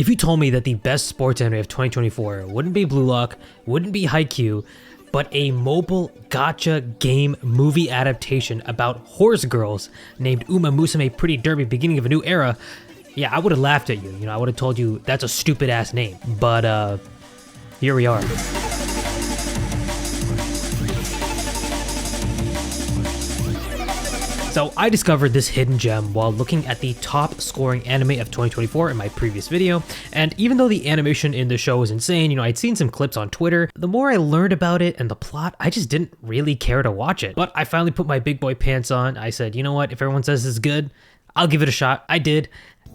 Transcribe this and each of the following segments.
If you told me that the best sports anime of 2024 wouldn't be Blue Lock, wouldn't be Haikyuu, but a mobile gacha game movie adaptation about horse girls named Uma Musume Pretty Derby Beginning of a New Era, yeah, I would have laughed at you. I would have told you that's a stupid ass name. But here we are. So I discovered this hidden gem while looking at the top scoring anime of 2024 in my previous video, and even though the animation in the show was insane, I'd seen some clips on Twitter, the more I learned about it and the plot, I just didn't really care to watch it. But I finally put my big boy pants on. I said, you know what, if everyone says it's good, I'll give it a shot. I did.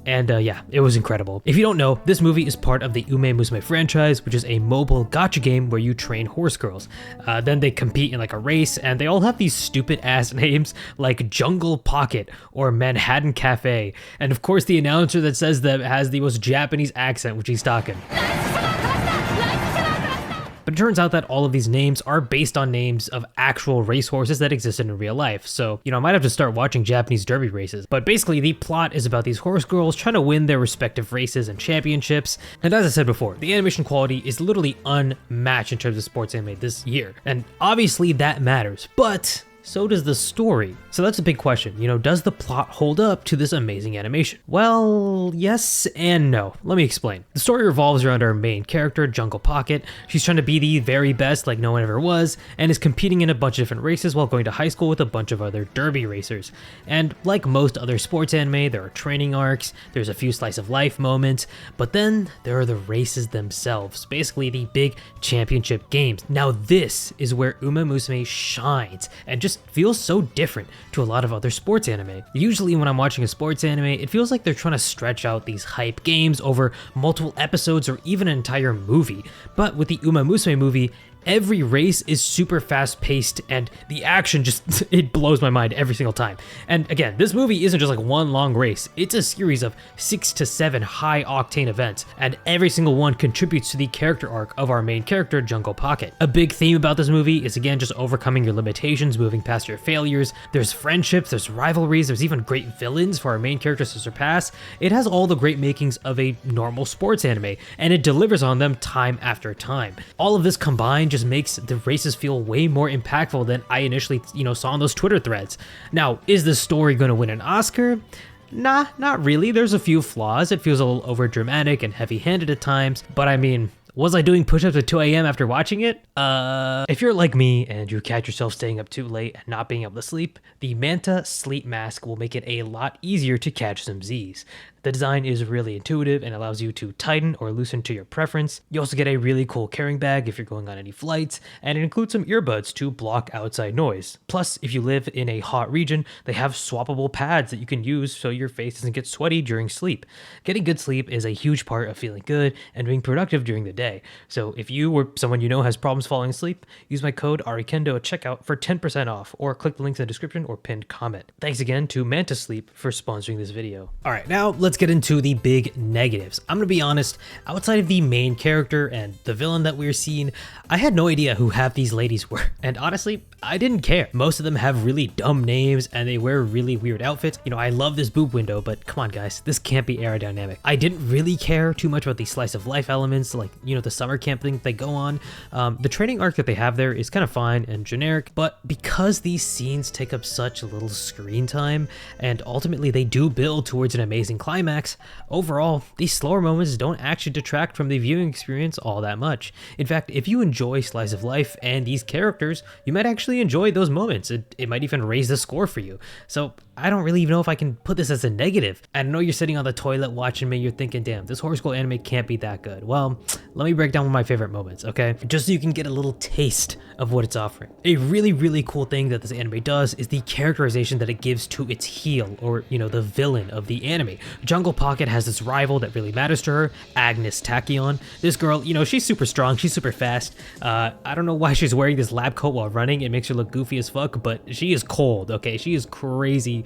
And yeah, it was incredible. If you don't know, this movie is part of the Ume Musume franchise, which is a mobile gacha game where you train horse girls. Then they compete in like a race, and they all have these stupid ass names like Jungle Pocket or Manhattan Cafe. And of course, the announcer that says them has the most Japanese accent, which he's talking. But it turns out that all of these names are based on names of actual racehorses that existed in real life. So, I might have to start watching Japanese derby races. But basically, the plot is about these horse girls trying to win their respective races and championships. And as I said before, the animation quality is literally unmatched in terms of sports anime this year. And obviously that matters, but so does the story. So that's a big question. Does the plot hold up to this amazing animation? Well, yes and no. Let me explain. The story revolves around our main character, Jungle Pocket. She's trying to be the very best like no one ever was, and is competing in a bunch of different races while going to high school with a bunch of other derby racers. And like most other sports anime, there are training arcs, there's a few slice of life moments, but then there are the races themselves, basically the big championship games. Now this is where Uma Musume shines and just feels so different to a lot of other sports anime. Usually when I'm watching a sports anime, it feels like they're trying to stretch out these hype games over multiple episodes or even an entire movie. But with the Uma Musume movie, every race is super fast paced and the action just, it blows my mind every single time. And again, this movie isn't just like one long race, it's a series of 6 to 7 high octane events, and every single one contributes to the character arc of our main character, Jungle Pocket. A big theme about this movie is again just overcoming your limitations, moving past your failures. There's friendships, there's rivalries, there's even great villains for our main characters to surpass. It has all the great makings of a normal sports anime, and it delivers on them time after time. All of this combined just makes the races feel way more impactful than I initially, saw on those Twitter threads. Now, is the story going to win an Oscar? Nah, not really. There's a few flaws. It feels a little over dramatic and heavy-handed at times, but I mean, was I doing push-ups at 2 a.m. after watching it? If you're like me and you catch yourself staying up too late and not being able to sleep, the Manta Sleep Mask will make it a lot easier to catch some Z's. The design is really intuitive and allows you to tighten or loosen to your preference. You also get a really cool carrying bag if you're going on any flights, and it includes some earbuds to block outside noise. Plus, if you live in a hot region, they have swappable pads that you can use so your face doesn't get sweaty during sleep. Getting good sleep is a huge part of feeling good and being productive during the day. So if you or someone you know has problems falling asleep, use my code ARIKENDO at checkout for 10% off, or click the links in the description or pinned comment. Thanks again to Manta Sleep for sponsoring this video. All right, now let's get into the big negatives. I'm gonna be honest, outside of the main character and the villain that we're seeing, I had no idea who half these ladies were, and honestly, I didn't care. Most of them have really dumb names and they wear really weird outfits. I love this boob window, but come on guys, this can't be aerodynamic. I didn't really care too much about the slice of life elements, like, the summer camp thing they go on. The training arc that they have there is kind of fine and generic, but because these scenes take up such little screen time and ultimately they do build towards an amazing climax, overall, these slower moments don't actually detract from the viewing experience all that much. In fact, if you enjoy slice of life and these characters, you might actually enjoy those moments. It might even raise the score for you. So I don't really even know if I can put this as a negative. I know you're sitting on the toilet watching me, you're thinking, damn, this horse girl anime can't be that good. Well, let me break down one of my favorite moments, okay? Just so you can get a little taste of what it's offering. A really, really cool thing that this anime does is the characterization that it gives to its heel, or, the villain of the anime. Jungle Pocket has this rival that really matters to her, Agnes Tachyon. This girl, she's super strong, she's super fast. I don't know why she's wearing this lab coat while running. It makes her look goofy as fuck, but she is cold, okay? She is crazy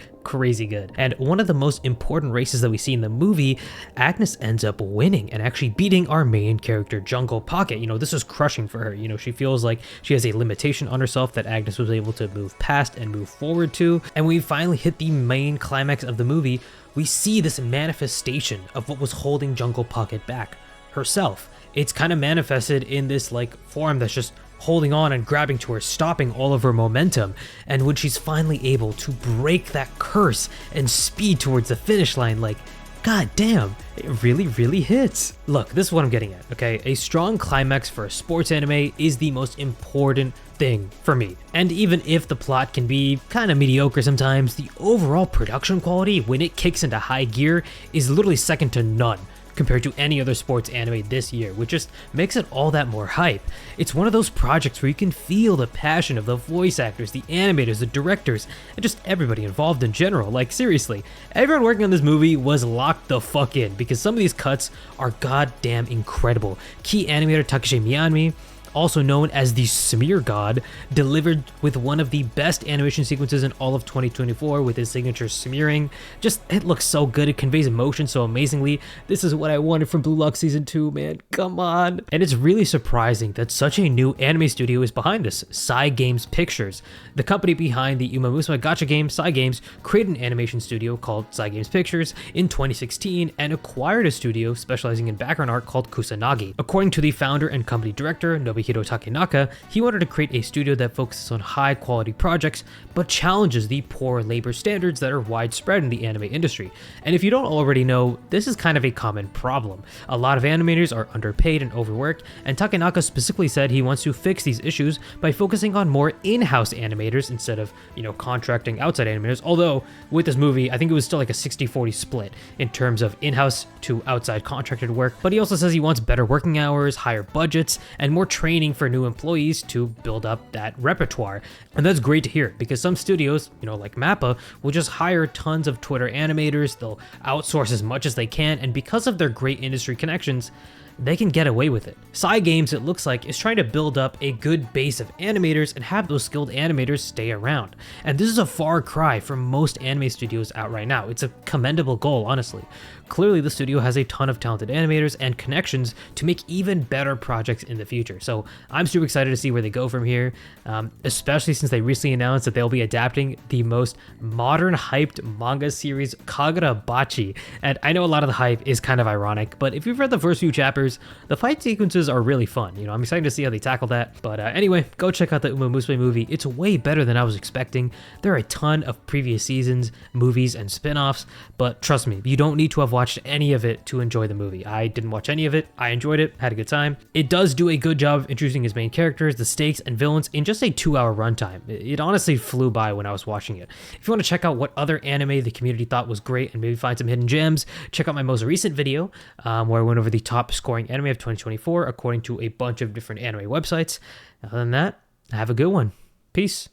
good. And one of the most important races that we see in the movie, Agnes ends up winning and actually beating our main character, Jungle Pocket. This is crushing for her. She feels like she has a limitation on herself that Agnes was able to move past and move forward to. And we finally hit the main climax of the movie, we see this manifestation of what was holding Jungle Pocket back, herself. It's kind of manifested in this like form that's just holding on and grabbing to her, stopping all of her momentum. And when she's finally able to break that curse and speed towards the finish line, like, god damn, it really hits. Look, this is what I'm getting at, okay? A strong climax for a sports anime is the most important thing for me. And even if the plot can be kind of mediocre sometimes, the overall production quality when it kicks into high gear is literally second to none compared to any other sports anime this year, which just makes it all that more hype. It's one of those projects where you can feel the passion of the voice actors, the animators, the directors, and just everybody involved in general. Like seriously, everyone working on this movie was locked the fuck in because some of these cuts are goddamn incredible. Key animator Takeshi Miyami, also known as the Smear God, delivered with one of the best animation sequences in all of 2024 with his signature smearing. Just, it looks so good, it conveys emotion so amazingly. This is what I wanted from Blue Lock Season 2, man, come on. And it's really surprising that such a new anime studio is behind us, Cygames Pictures. The company behind the Uma Musume gacha game, Cygames, created an animation studio called Cygames Pictures in 2016 and acquired a studio specializing in background art called Kusanagi. According to the founder and company director, Nobuhiro Takenaka, he wanted to create a studio that focuses on high quality projects but challenges the poor labor standards that are widespread in the anime industry. And if you don't already know, this is kind of a common problem. A lot of animators are underpaid and overworked, and Takenaka specifically said he wants to fix these issues by focusing on more in-house animators instead of, contracting outside animators. Although with this movie, I think it was still like a 60-40 split in terms of in-house to outside contracted work. But he also says he wants better working hours, higher budgets, and more training for new employees to build up that repertoire. And that's great to hear because some studios, like Mappa, will just hire tons of Twitter animators, they'll outsource as much as they can, and because of their great industry connections, they can get away with it. Cygames, it looks like, is trying to build up a good base of animators and have those skilled animators stay around. And this is a far cry from most anime studios out right now. It's a commendable goal, honestly. Clearly, the studio has a ton of talented animators and connections to make even better projects in the future. So I'm super excited to see where they go from here, especially since they recently announced that they'll be adapting the most modern hyped manga series, Kagurabachi. And I know a lot of the hype is kind of ironic, but if you've read the first few chapters, the fight sequences are really fun. I'm excited to see how they tackle that. But anyway, go check out the Uma Musume movie. It's way better than I was expecting. There are a ton of previous seasons, movies, and spin-offs, but trust me, you don't need to have watched any of it to enjoy the movie. I didn't watch any of it. I enjoyed it, had a good time. It does do a good job of introducing his main characters, the stakes, and villains in just a 2-hour runtime. It honestly flew by when I was watching it. If you want to check out what other anime the community thought was great and maybe find some hidden gems, check out my most recent video where I went over the top scoring anime of 2024 according to a bunch of different anime websites. Other than that, have a good one. Peace.